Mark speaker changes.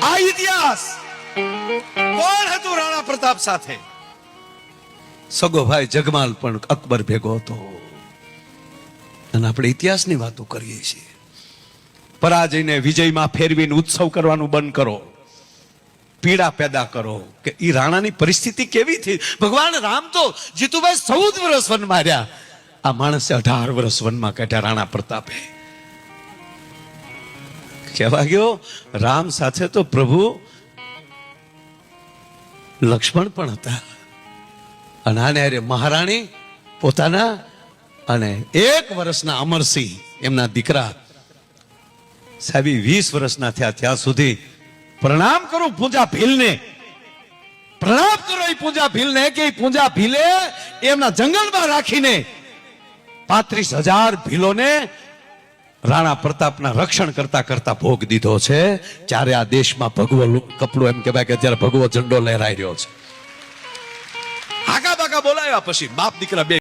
Speaker 1: આ ઇતિહાસ કોણ હતું રાણા પ્રતાપ સાથે? સગો ભાઈ જગમાલ પણ અકબર ભેગો હતો. અને આપણે ઇતિહાસની વાતો કરીએ છીએ. પરાજયને વિજયમાં ફેરવીને ઉત્સવ કરવાનું બંધ કરો, પીડા પેદા કરો કે ઈ રાણાની પરિસ્થિતિ કેવી થઈ. ભગવાન રામ તો જીતુભાઈ 14 વર્ષ વન માર્યા, આ માણસે 18 વર્ષ વનમાં કાઢ્યા રાણા પ્રતાપે. કહેવા ગયો રામ સાથે તો પ્રભુ લક્ષ્મણ પણ હતા, અને આને અરે મહારાણી પોતાના અને 1 વર્ષના અમરસિંહ એમના દીકરા સાહેબ 20 વર્ષના થયા ત્યાં સુધી પ્રણામ કરું પૂજા ભીલને, પ્રણામ કરો એ પૂજા ભીલને કે પૂજા ભીલે એમના જંગલમાં રાખીને 35,000 ભીલોને રાણા પ્રતાપના રક્ષણ કરતા કરતા ભોગ દીધો છે. ત્યારે આ દેશમાં ભગવો કપડું એમ કહેવાય કે અત્યારે ભગવો ઝંડો લહેરાઈ રહ્યો છે. આગા બાગા બોલાવ્યા પછી બાપ દીકરા બે